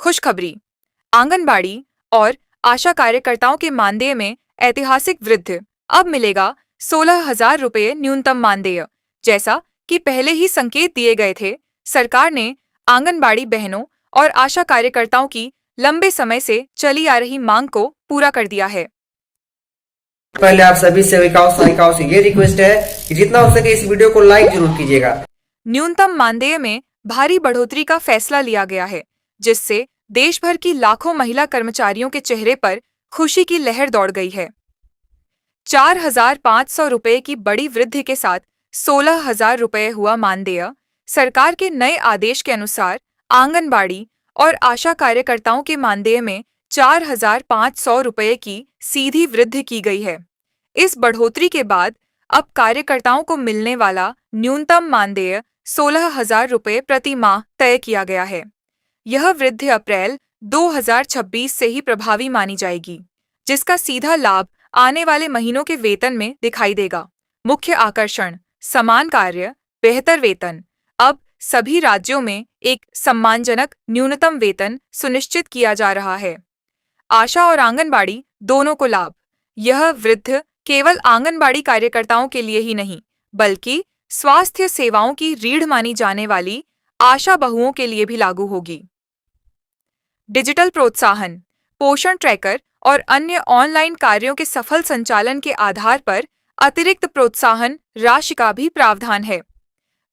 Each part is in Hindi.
खुशखबरी। आंगनबाड़ी और आशा कार्यकर्ताओं के मानदेय में ऐतिहासिक वृद्धि। अब मिलेगा 16,000 रुपये न्यूनतम मानदेय। जैसा कि पहले ही संकेत दिए गए थे, सरकार ने आंगनबाड़ी बहनों और आशा कार्यकर्ताओं की लंबे समय से चली आ रही मांग को पूरा कर दिया है। पहले आप सभी सेविकाओं सहायिकाओं से ये रिक्वेस्ट है कि जितना हो सके इस वीडियो को लाइक जरूर कीजिएगा। न्यूनतम मानदेय में भारी बढ़ोतरी का फैसला लिया गया है, जिससे देश भर की लाखों महिला कर्मचारियों के चेहरे पर खुशी की लहर दौड़ गई है। 4,500 रुपये की बड़ी वृद्धि के साथ 16,000 रुपये हुआ मानदेय। सरकार के नए आदेश के अनुसार आंगनबाड़ी और आशा कार्यकर्ताओं के मानदेय में 4,500 रुपये की सीधी वृद्धि की गई है। इस बढ़ोतरी के बाद अब कार्यकर्ताओं को मिलने वाला न्यूनतम मानदेय 16,000 रुपये प्रति माह तय किया गया है। यह वृद्धि अप्रैल 2026 से ही प्रभावी मानी जाएगी, जिसका सीधा लाभ आने वाले महीनों के वेतन में दिखाई देगा। मुख्य आकर्षण: समान कार्य, बेहतर वेतन। अब सभी राज्यों में एक सम्मानजनक न्यूनतम वेतन सुनिश्चित किया जा रहा है। आशा और आंगनबाड़ी दोनों को लाभ। यह वृद्धि केवल आंगनबाड़ी कार्यकर्ताओं के लिए ही नहीं, बल्कि स्वास्थ्य सेवाओं की रीढ़ मानी जाने वाली आशा बहुओं के लिए भी लागू होगी। डिजिटल प्रोत्साहन: पोषण ट्रैकर और अन्य ऑनलाइन कार्यों के सफल संचालन के आधार पर अतिरिक्त प्रोत्साहन राशि का भी प्रावधान है।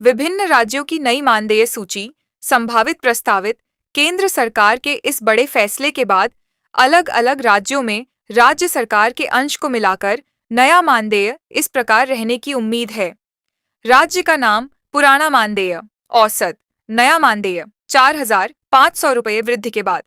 विभिन्न राज्यों की नई मानदेय सूची। संभावित प्रस्तावित: केंद्र सरकार के इस बड़े फैसले के बाद अलग अलग राज्यों में राज्य सरकार के अंश को मिलाकर नया मानदेय इस प्रकार रहने की उम्मीद है। राज्य का नाम: पुराना मानदेय। औसत: नया मानदेय 4,500 रुपये वृद्धि के बाद।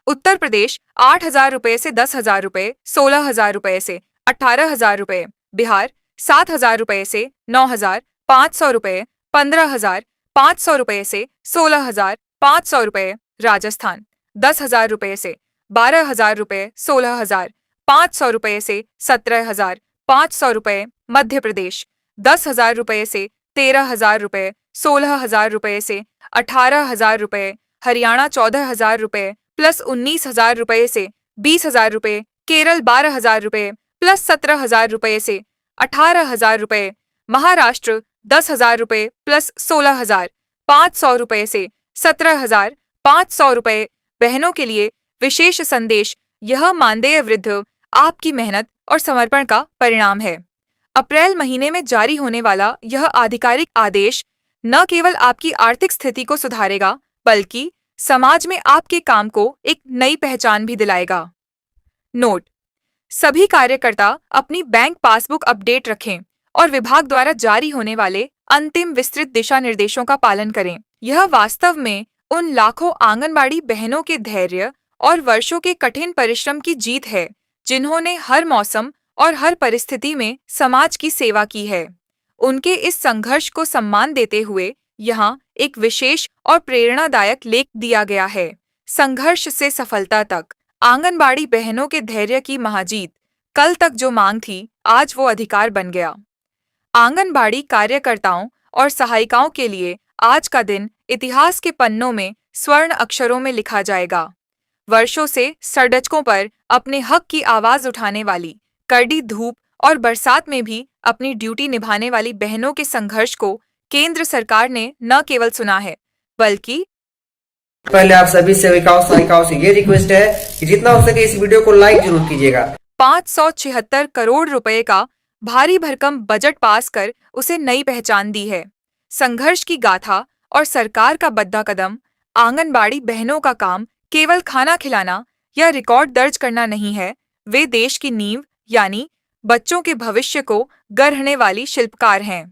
उत्तर प्रदेश 8,000 रुपये से 10,000 रुपये, 16,000 रुपये से 18,000 रुपये। बिहार 7,000 रुपये से 9,500 रुपये, 15,500 रुपये से 16,500 रुपये। राजस्थान 10,000 रुपये से 12,000 रुपये, 16,500 रुपये से 17,500 रुपये। मध्य प्रदेश 10,000 रुपये से 13,000 रुपये, 16,000 रुपये से 18,000 रुपये। हरियाणा 14,000 रुपये प्लस 19,000 रुपये से 20,000 रुपये। केरल 12,000 रुपये प्लस 17,000 रुपये से 18,000 रुपये। महाराष्ट्र 10,000 रुपये प्लस 16,500 रुपये से 17,500 रुपये। बहनों के लिए विशेष संदेश: यह मानदेय वृद्धि आपकी मेहनत और समर्पण का परिणाम है। अप्रैल महीने में जारी होने वाला यह आधिकारिक आदेश न केवल आपकी आर्थिक स्थिति को सुधारेगा, बल्कि समाज में आपके काम को एक नई पहचान भी दिलाएगा। नोट: सभी कार्यकर्ता अपनी बैंक पासबुक अपडेट रखें और विभाग द्वारा जारी होने वाले अंतिम विस्तृत दिशा निर्देशों का पालन करें। यह वास्तव में उन लाखों आंगनबाड़ी बहनों के धैर्य और वर्षों के कठिन परिश्रम की जीत है, जिन्होंने हर मौसम और हर परिस्थिति में समाज की सेवा की है। उनके इस संघर्ष को सम्मान देते हुए यहाँ एक विशेष और प्रेरणादायक लेख दिया गया है। संघर्ष से सफलता तक, आंगनबाड़ी बहनों के धैर्य की महाजीत। कल तक जो मांग थी, आज वो अधिकार बन गया। आंगनबाड़ी कार्यकर्ताओं और सहायिकाओं के लिए आज का दिन इतिहास के पन्नों में स्वर्ण अक्षरों में लिखा जाएगा। वर्षों से सड़कों पर अपने हक की आवाज उठाने वाली, कड़ी धूप और बरसात में भी अपनी ड्यूटी निभाने वाली बहनों के संघर्ष को केंद्र सरकार ने न केवल सुना है, बल्कि पहले आप सभी सेविकाओं सहायिकाओं से ये रिक्वेस्ट है कि जितना हो सके इस वीडियो को लाइक जरूर कीजिएगा। 576 करोड़ रुपए का भारी भरकम बजट पास कर उसे नई पहचान दी है। संघर्ष की गाथा और सरकार का बद्धा कदम। आंगनबाड़ी बहनों का काम केवल खाना खिलाना या रिकॉर्ड दर्ज करना नहीं है, वे देश की नींव यानी बच्चों के भविष्य को गढ़ने वाली शिल्पकार हैं।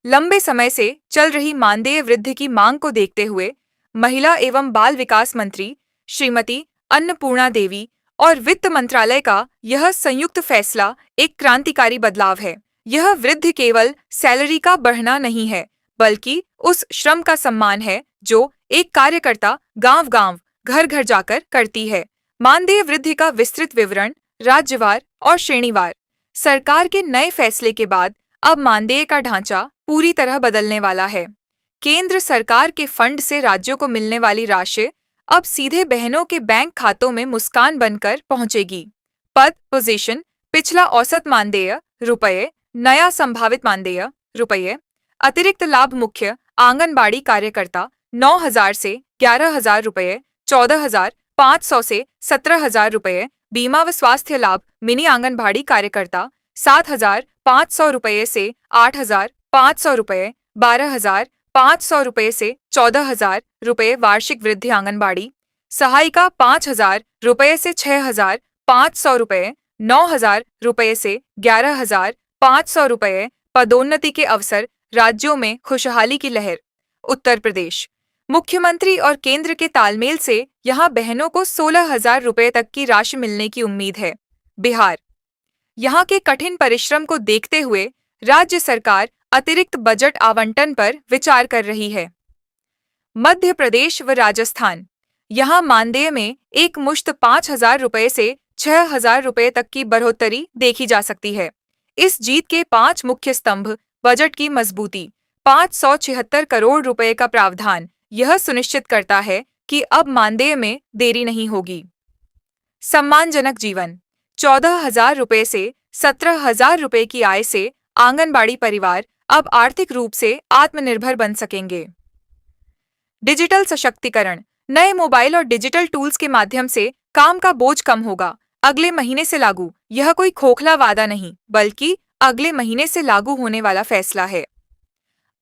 लंबे समय से चल रही मानदेय वृद्धि की मांग को देखते हुए महिला एवं बाल विकास मंत्री श्रीमती अन्नपूर्णा देवी और वित्त मंत्रालय का यह संयुक्त फैसला एक क्रांतिकारी बदलाव है। यह वृद्धि केवल सैलरी का बढ़ना नहीं है, बल्कि उस श्रम का सम्मान है जो एक कार्यकर्ता गांव-गांव, घर-घर जाकर करती है। मानदेय वृद्धि का विस्तृत विवरण राज्यवार और श्रेणीवार। सरकार के नए फैसले के बाद अब मानदेय का ढांचा पूरी तरह बदलने वाला है। केंद्र सरकार के फंड से राज्यों को मिलने वाली राशि अब सीधे बहनों के बैंक खातों में मुस्कान बनकर पहुंचेगी। पद पोजीशन पिछला औसत मानदेय रुपये, नया संभावित मानदेय रुपये, अतिरिक्त लाभ मुख्य आंगनबाड़ी कार्यकर्ता 9,000 से 11,000 रुपये, 14,500 से 17,000 रुपये, बीमा व स्वास्थ्य लाभ मिनी आंगनबाड़ी कार्यकर्ता 7,500 रुपये से 8,500 रुपये, 12,500 रुपये से 14,000 रुपये, वार्षिक वृद्धि आंगनबाड़ी सहायिका 5,000 रुपये से 6,500 रुपये, 9,000 रुपये से 11,500 रुपये, पदोन्नति के अवसर, राज्यों में खुशहाली की लहर। उत्तर प्रदेश मुख्यमंत्री और केंद्र के तालमेल से यहां बहनों को 16,000 रुपये तक की राशि मिलने की उम्मीद है। बिहार यहां के कठिन परिश्रम को देखते हुए राज्य सरकार अतिरिक्त बजट आवंटन पर विचार कर रही है। मध्य प्रदेश व राजस्थान यहां मानदेय में एक मुश्त 5,000 रुपये से 6,000 रुपये तक की बढ़ोतरी देखी जा सकती है। इस जीत के 5 मुख्य स्तंभ बजट की मजबूती, 576 करोड़ रुपए का प्रावधान यह सुनिश्चित करता है कि अब मानदेय में देरी नहीं होगी। सम्मानजनक जीवन 14,000 रुपये से 17,000 रुपये की आय से आंगनबाड़ी परिवार अब आर्थिक रूप से आत्मनिर्भर बन सकेंगे। डिजिटल सशक्तिकरण नए मोबाइल और डिजिटल टूल्स के माध्यम से काम का बोझ कम होगा। अगले महीने से लागू। यह कोई खोखला वादा नहीं, बल्कि अगले महीने से लागू होने वाला फैसला है।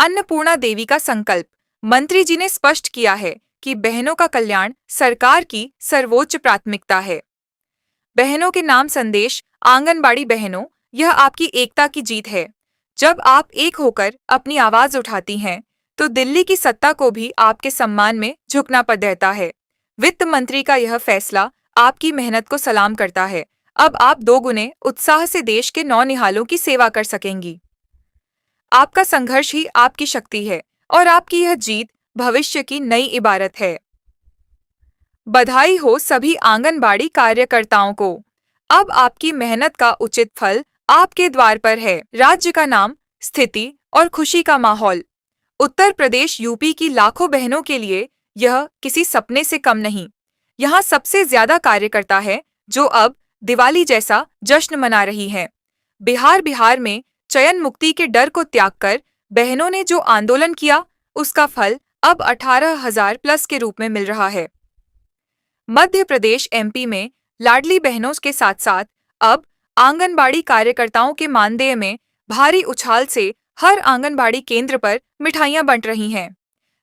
अन्नपूर्णा देवी का संकल्प मंत्री जी ने स्पष्ट किया है कि बहनों का कल्याण सरकार की सर्वोच्च प्राथमिकता है। बहनों के नाम संदेश आंगनबाड़ी बहनों, यह आपकी एकता की जीत है। जब आप एक होकर अपनी आवाज उठाती हैं, तो दिल्ली की सत्ता को भी आपके सम्मान में झुकना पड़ रहता है। वित्त मंत्री का यह फैसला आपकी मेहनत को सलाम करता है। अब आप 2 गुने उत्साह से देश के नौनिहालों की सेवा कर सकेंगी। आपका संघर्ष ही आपकी शक्ति है और आपकी यह जीत भविष्य की नई इबारत है। बधाई हो सभी आंगनबाड़ी कार्यकर्ताओं को। अब आपकी मेहनत का उचित फल आपके द्वार पर है। राज्य का नाम, स्थिति और खुशी का माहौल। उत्तर प्रदेश यूपी की लाखों बहनों के लिए यह किसी सपने से कम नहीं। यहाँ सबसे ज्यादा कार्यकर्ता है जो अब दिवाली जैसा जश्न मना रही हैं। बिहार में चयन मुक्ति के डर को त्याग कर बहनों ने जो आंदोलन किया, उसका फल अब 18,000 प्लस के रूप में मिल रहा है। मध्य प्रदेश एमपी में लाडली बहनों के साथ साथ अब आंगनबाड़ी कार्यकर्ताओं के मानदेय में भारी उछाल से हर आंगनबाड़ी केंद्र पर मिठाइयां बंट रही हैं।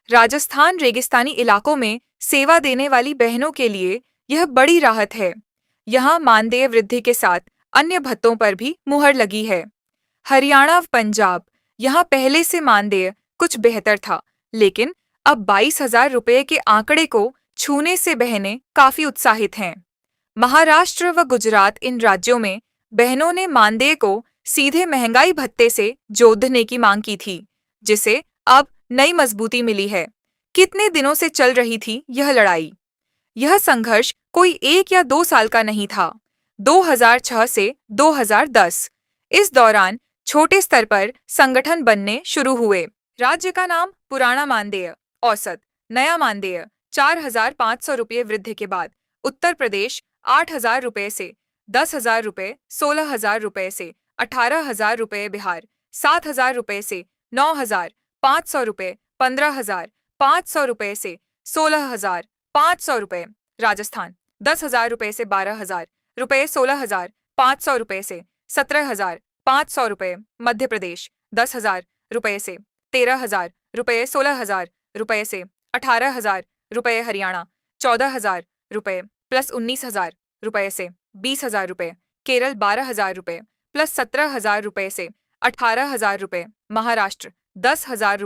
राजस्थान रेगिस्तानी इलाकों में सेवा देने वाली बहनों के लिए यह बड़ी राहत है। यहाँ मानदेय वृद्धि के साथ अन्य भत्तों पर भी मुहर लगी है। हरियाणा व पंजाब यहाँ पहले से मानदेय कुछ बेहतर था, लेकिन अब 22,000 रुपये के आंकड़े को छूने से बहनें काफी उत्साहित हैं। महाराष्ट्र व गुजरात इन राज्यों में बहनों ने मानदेय को सीधे महंगाई भत्ते से जोड़ने की मांग की थी, जिसे अब नई मजबूती मिली है। कितने दिनों से चल रही थी यह लड़ाई? यह संघर्ष कोई 1 या 2 साल का नहीं था। 2006 से 2010 इस दौरान छोटे स्तर पर संगठन बनने शुरू हुए। राज्य का नाम, पुराना मानदेय, औसत, नया मानदेय 4,500 रुपये वृद्धि के बाद उत्तर प्रदेश 8,000 रुपये से 10,000 रुपये, 16,000 रुपये से 18,000 रुपये, बिहार 7,000 रुपये से 9,500 रुपये, 15,500 रुपये से 16,500 रुपये, राजस्थान 10,000 रुपये से 12,000 रुपये, 16,500 रुपये से 17,500 रुपये, मध्य प्रदेश 10,000 रुपये से 13,000 रुपये, 16,000 रुपये से 18,000 रुपये, हरियाणा 14,000 रुपये प्लस 19,000 रुपये से 20,000 रुपये, केरल 12,000 रुपये प्लस 17,000 रुपये से 18,000 रुपये, महाराष्ट्र 10,000